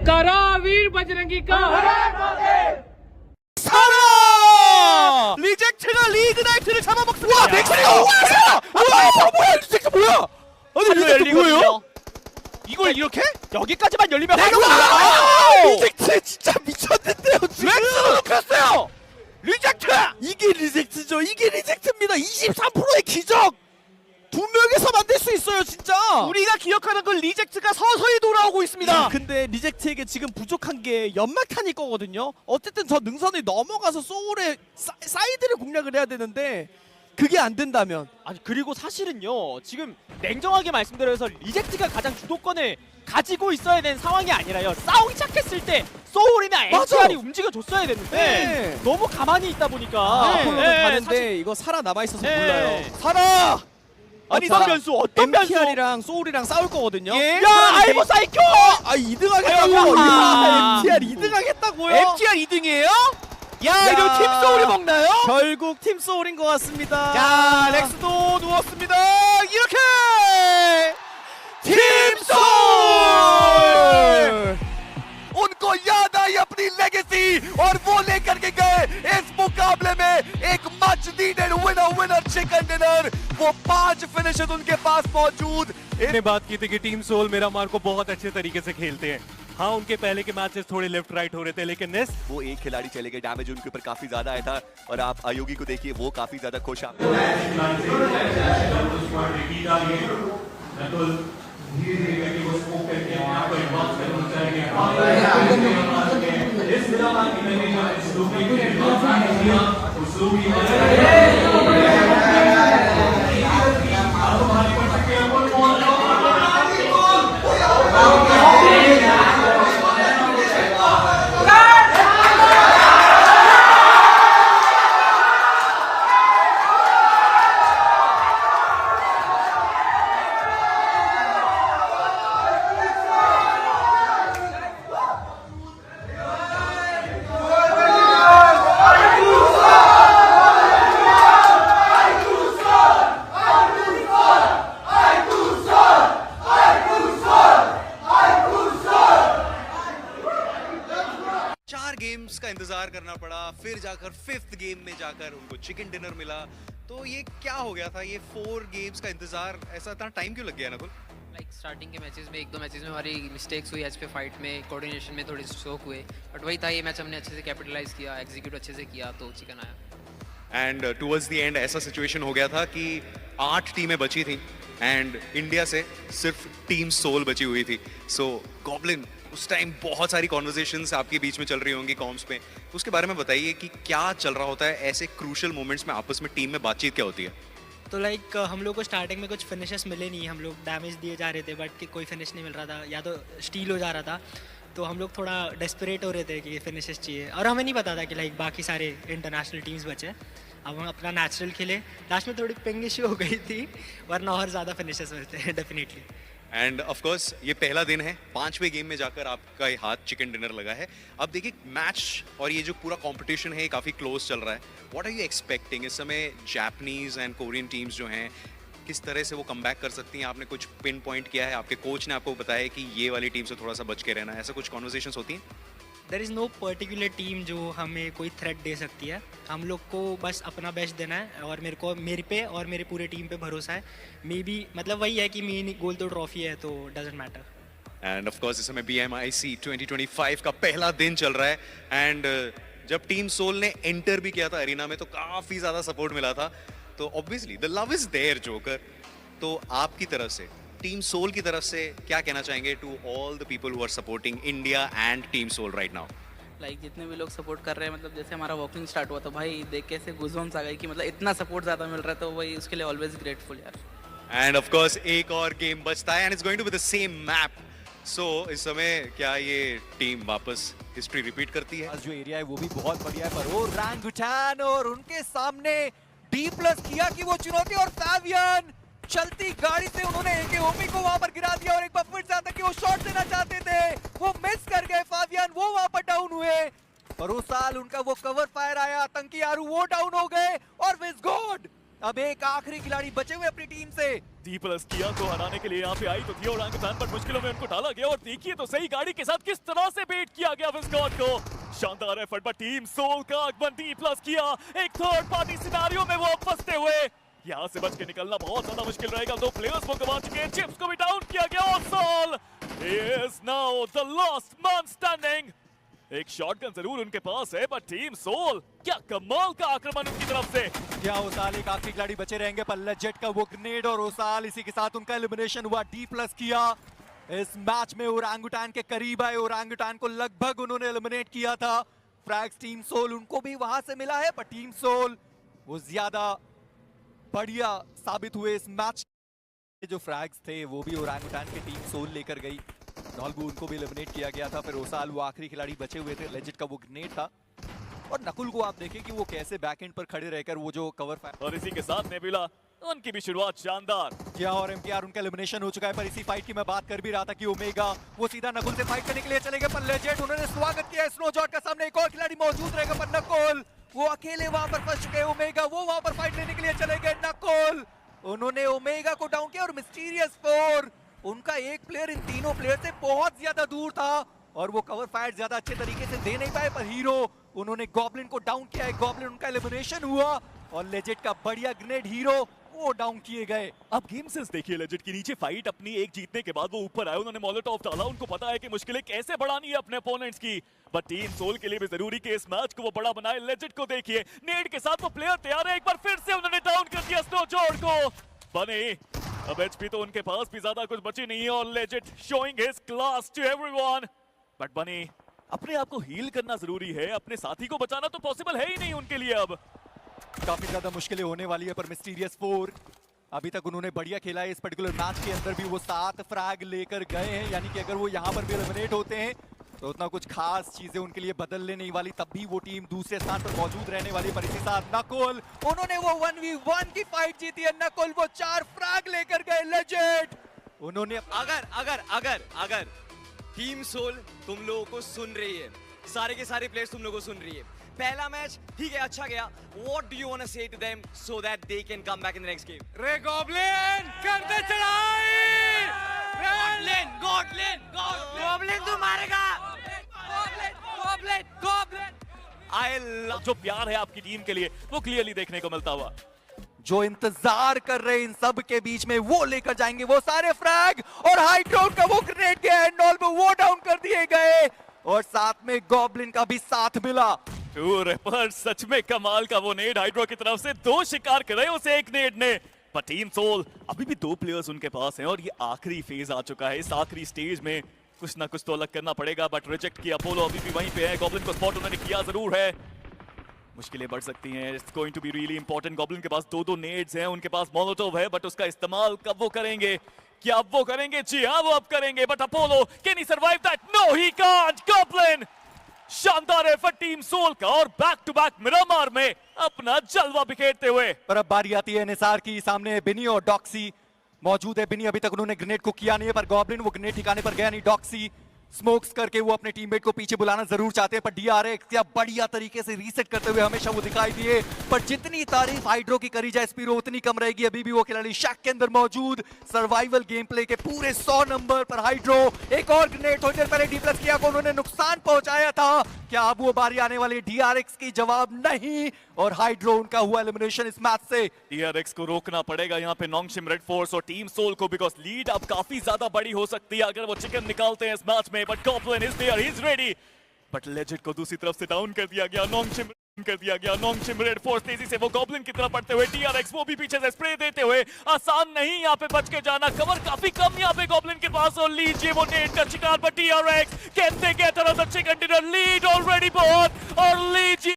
जयकारा वीर बजरंगी का। 리젝트가 리그나이트를 잡아먹습니다. 와, 넥슨이가 뭐야? 리젝트 뭐야? 아니 리젝트 뭐예요? 이걸 이렇게? 여기까지만 열리면 리젝트 진짜 미쳤는데요 지금. 렉스로 높였어요. 리젝트! 이게 리젝트죠. 이게 리젝트입니다. 23%의 기적. 두 명에서 만들 수 있어요 진짜. 우리가 기억하는 건 리젝트가 서서히 돌아오고 있습니다. 근데 리젝트에게 지금 부족한 게 연막탄일 거거든요. 어쨌든 저 능선을 넘어가서 소울의 사이드를 공략을 해야 되는데 그게 안 된다면. 아니 그리고 사실은요 지금 냉정하게 말씀드려서 리젝트가 가장 주도권을 가지고 있어야 되는 상황이 아니라요, 싸우기 시작했을 때 소울이나 NCR이 움직여줬어야 되는데 네. 너무 가만히 있다 보니까 아폴로는 가는데 사실- 이거 살아남아 있어서 네. 몰라요. 살아! 아니 어떤 변수 어떤 변수? MTR이랑 소울이랑 싸울 거거든요. 야 아이고 사이코! 아 2등 하겠다고. 아이고. MTR 2등 하겠다고요. MTR 2등이에요? 야 이거 팀 소울이 먹나요? 결국 팀 소울인 것 같습니다. 야 렉스도 누웠습니다. 이렇게 팀 소울 उनको याद आई अपनी लेगेसी और वो लेकर के गए इस मुकाबले में एक much needed winner chicken dinner. वो 5 फिनिशेस उनके पास मौजूद। ने बात की थी कि टीम सोल मिरामार को बहुत अच्छे तरीके से खेलते हैं। हाँ उनके पहले के मैचेस थोड़े लेफ्ट राइट हो रहे थे, लेकिन नेस वो एक खिलाड़ी चले गए, डैमेज उनके ऊपर काफी ज्यादा आया था और आप आयोगी को देखिए वो काफी ज्यादा खुश आप गेम्स का इंतजार करना पड़ा, फिर जाकर 5th गेम में जाकर उनको चिकन डिनर मिला। तो ये क्या हो गया था, ये 4 गेम्स का इंतजार, ऐसा इतना टाइम क्यों लग गया नकुल? लाइक स्टार्टिंग के मैचेस में 1-2 मैचेस में हमारी मिस्टेक्स हुई, एच पे फाइट में कोऑर्डिनेशन में थोड़ी स्ट्रोक हुए, बट वही था, ये मैच हमने अच्छे से कैपिटलाइज किया, एग्जीक्यूट अच्छे से किया तो चिकन आया। एंड टुवर्ड्स द एंड ऐसा सिचुएशन हो गया था कि 8 टीमें बची थी एंड इंडिया से सिर्फ टीम सोल बची हुई थी। सो गॉब्लिन, उस टाइम बहुत सारी कॉन्वर्जेशंस आपके बीच में चल रही होंगी कॉम्स पे, तो उसके बारे में बताइए कि क्या चल रहा होता है ऐसे क्रूशल मोमेंट्स में, आपस में टीम में बातचीत क्या होती है? तो लाइक हम लोग को स्टार्टिंग में कुछ फिनिशेस मिले नहीं, हम लोग डैमेज दिए जा रहे थे बट कोई फिनिश नहीं मिल रहा था, या तो स्टील हो जा रहा था, तो हम लोग थोड़ा डेस्परेट हो रहे थे कि फिनिशेस चाहिए, और हमें नहीं पता था कि लाइक बाकी सारे इंटरनेशनल टीम्स बचे। अब हम अपना नेचुरल खेले, लास्ट में थोड़ी पिंग इशू हो गई थी, वरना और ज़्यादा फिनिशेस मिलते हैं डेफिनेटली। एंड ऑफ कोर्स ये पहला दिन है, 5वें गेम में जाकर आपका ये हाथ चिकन डिनर लगा है। अब देखिए मैच और ये जो पूरा कंपटीशन है काफ़ी क्लोज चल रहा है। व्हाट आर यू एक्सपेक्टिंग इस समय? जापानीज एंड कोरियन टीम्स जो हैं किस तरह से वो कमबैक कर सकती हैं? आपने कुछ पिन पॉइंट किया है, आपके कोच ने आपको बताया कि ये वाली टीम से थोड़ा सा बच के रहना है, ऐसा कुछ कॉन्वर्सेशंस होती हैं? There is no particular team जो हमें कोई थ्रेट दे सकती है, हम लोग को बस अपना बेस्ट देना है, और मेरे पे और मेरे पूरे टीम पे भरोसा है। मे बी मतलब वही है कि मेन गोल तो ट्रॉफी है, तो doesn't matter. And of course इस समय BMIC 2025 का पहला दिन चल रहा है एंड जब टीम सोल ने एंटर भी किया था अरीना में तो काफ़ी ज़्यादा सपोर्ट मिला था, तो obviously the love is there joker. तो आपकी तरफ से, टीम सोल की तरफ से क्या कहना चाहेंगे to all the people who are supporting India and team Soul right now? Like जितने भी लोग सपोर्ट कर रहे हैं, मतलब जैसे हमारा वॉकिंग स्टार्ट हुआ तो भाई देख के ऐसे गूज़बम्स आ गए कि मतलब इतना सपोर्ट ज़्यादा मिल रहा है, तो वही उसके लिए ऑलवेज ग्रेटफुल यार। एंड ऑफ कोर्स एक और गेम बचता है and it's going to be the same map. So इस समय क्या ये टीम वापस हिस्ट्री रिपीट करती है? जो एरिया है वो भी बहुत बढ़िया है, पर वो रैंगुटैन और उनके सामने D+ किया कि वो चुनौती, और फैबियन चलती गाड़ी से उन्होंने AKOP को वहां पर गिरा दिया, और एक बार फिर से आता कि वो शॉट देना चाहते थे, वो मिस कर गए फैबियन, वो वहां पर डाउन हुए, पर उस साल उनका वो कवर फायर आया, आतंकी आरू वो डाउन हो गए, और विज़गॉड अब एक आखिरी खिलाड़ी बचे हुए अपनी टीम से। डी प्लस किया को हराने के लिए यहाँ पे आई तो थी और ओरांगुटान पर मुश्किलों में उनको डाला गया और देखिए तो सही गाड़ी के साथ किस तरह से बेट किया गया विस्कॉट को। शानदार एफर्ट पर टीम सोल का आगमन डी प्लस किया एक थर्ड पार्टी सिनारियो में वो अब फंसते हुए यहाँ से बच के निकलना बहुत ज्यादा मुश्किल रहेगा। दो प्लेयर्स को गंवा चुके हैं, चिप्स को भी डाउन किया गया और Soul is now the last man standing. एक शॉटगन जरूर उनके पास है पर टीम सोल क्या कमाल का आक्रमण उनकी तरफ से। क्या ओसाल एक आखिरी खिलाड़ी बचे रहेंगे पर लेजेट का वो ग्रेनेड और ओसाल इसी के साथ उनका एलिमिनेशन हुआ। डी प्लस किया इस मैच में ओरांगुटान के करीब आए, ओरांगुटान को लगभग उन्होंने एलिमिनेट किया था। फ्रैग्स टीम सोल उनको भी वहां से मिला है पर टीम सोल वो ज्यादा बढ़िया साबित हुए इस मैच। जो फ्रैग्स थे वो भी ओरांगुटान की टीम सोल लेकर गई। नॉल्बू उनको भी एलिमिनेट किया गया था, फिर ओसाल वो आखिरी खिलाड़ी बचे हुए थे, लेजेट का वो ग्रेनेड था। और नकुल को आप देखें कि वो कैसे बैकएंड पर खड़े रहकर वो जो कवर फायर और इसी के साथ नेबुला उनकी भी शुरुआत शानदार। किया और एमकेआर उनका एलिमिनेशन हो चुका है। पर इसी फाइट की मैं बात कर भी रहा था कि ओमेगा वो सीधा नकुल से फाइट करने के लिए चले गए पर लेजेंड उन्होंने स्वागत किया। स्नोजॉट का सामने एक और खिलाड़ी मौजूद रहेगा पर नकुल वो अकेले वहां पर फंस चुके। ओमेगा वो वहां पर फाइट लेने के लिए चले गए। नकुल उन्होंने ओमेगा को डाउन किया और मिस्टीरियस 4 उनका एक प्लेयर इन तीनों प्लेयर से बहुत ज्यादा दूर था और वो कवर फायर ज्यादा अच्छे तरीके से दे नहीं पाए पर हीरो उन्होंने गॉब्लिन को डाउन किया है। गॉब्लिन उनका एलिमिनेशन हुआ और लेजेट का बढ़िया ग्रेनेड हीरो वो डाउन किए गए। अब गेम सेंस देखिए लेजेट की नीचे फाइट अपनी एक जीतने के बाद वो ऊपर आए, उन्होंने मोलोटॉव डाला, उनको पता है कि मुश्किलें कैसे बढ़ानी है अपने अपोनेंट्स की। बट टीम सोल के लिए भी जरूरी कि इस मैच को वो बड़ा बनाए। लेजेट को देखिए नेड के साथ वो प्लेयर तैयार है, एक बार फिर से उन्होंने डाउन कर दिया स्नोजॉट को। बने अब एचपी तो उनके पास भी ज्यादा कुछ बची नहीं है और Legend showing his class to everyone. But बने अपने आप को हील करना जरूरी है, अपने साथी को बचाना तो पॉसिबल है ही नहीं उनके लिए। अब काफी ज्यादा मुश्किलें होने वाली है पर मिस्टीरियस 4 अभी तक उन्होंने बढ़िया खेला है। इस पर्टिकुलर मैच के अंदर भी वो 7 फ्रैग लेकर गए हैं, यानी कि अगर वो यहाँ पर भी एलिमिनेट होते हैं तो उतना कुछ खास चीजें उनके लिए बदलने नहीं वाली, तब भी वो टीम दूसरे स्थान पर मौजूद रहने वाली। पर इसी साथ नकुल उन्होंने वो 1v1 की फाइट जीती है। नकुल वो 4 फ्रैग लेकर गए। लेजेंड उन्होंने अगर टीम सोल तुम लोगों को सुन रही है, सारे के सारे प्लेयर्स तुम लोगों को सुन रही है, पहला मैच ठीक है अच्छा गया, what do you want to say to them so that they can come back in the next game? रे गॉब्लिन कर दे चढ़ाई। गॉब्लिन तू मारेगा। आई लव जो प्यार है आपकी टीम के लिए वो क्लियरली देखने को मिलता हुआ। जो इंतजार कर रहे हैं इन सब के बीच में वो लेकर जाएंगे वो सारे फ्रैग और हाइड्रो का वो ग्रेनेड गया है। नॉल्बू वो डाउन कर दिए गए और साथ में गॉब्लिन का भी साथ मिला। पर सच में कमाल का वो नेड हाइड्रो की तरफ से 2 शिकार करे उसे एक नेड ने। पर टीम सोल अभी भी 2 प्लेयर्स उनके पास हैं और ये आखिरी फेज आ चुका है। इस आखिरी स्टेज में कुछ ना कुछ तो अलग करना पड़ेगा। बट रिजेक्ट किया अपोलो अभी भी वहीं पे है। गॉब्लिन को स्पॉट उन्होंने किया जरूर है, मुश्किलें बढ़ सकती हैं। It's going to be really important. Goblin के पास 2 नेड्स हैं, उनके पास मोलोटोव है बट उसका इस्तेमाल कब वो करेंगे? क्या अब वो करेंगे? जी हाँ वो अब करेंगे। But Apollo can he survive that? No he can't. Goblin शानदार एफर्ट टीम सोल का और बैक टू बैक मिरामार में अपना जलवा बिखेरते हुए। पर अब बारी आती है निसार की। सामने बिनी और डॉक्सी मौजूद है। बिनी अभी तक उन्होंने ग्रेनेड को किया नहीं है पर गॉब्लिन वो ग्रेनेड ठिकाने पर गया नहीं। डॉक्सी स्मोक्स करके वो अपने टीममेट को पीछे बुलाना जरूर चाहते हैं पर डीआरएक्स क्या बढ़िया तरीके से रीसेट करते हुए हमेशा वो दिखाई दिए। पर जितनी तारीफ हाइड्रो की करी जाए स्पीरो उतनी कम रहेगी। अभी भी वो खिलाड़ी शैक के अंदर मौजूद, सर्वाइवल गेम प्ले के पूरे 100 नंबर पर हाइड्रो। एक और ग्रेनेड थोड़ी देर पहले डी प्लस किया को उन्होंने नुकसान पहुंचाया था। क्या अब वो बारी आने वाली? डीआरएक्स की जवाब नहीं और हाइड्रो उनका हुआ एलिमिनेशन इस मैच से। डीआरएक्स को रोकना पड़ेगा यहाँ पे नोंगशिम रेड फोर्स और टीम सोल को, बिकॉज लीड अब काफी ज्यादा बड़ी हो सकती है अगर वो चिकन निकालते हैं इस मैच में। But Goblin is there, he is ready. But Legend को दूसरी तरफ से डाउन कर दिया गया, नोंगशिम रेड फोर्स तेजी से वो गॉब्लिन की तरफ बढ़ते हुए। डीआरएक्स वो भी पीछे से स्प्रे देते हुए। आसान नहीं यहाँ पे बच के जाना, कवर काफी कम यहाँ पे गॉब्लिन के पास। और लीजिए वो नेट का शिकार पर DRX can they get another chicken dinner lead already बहुत। और लीजिए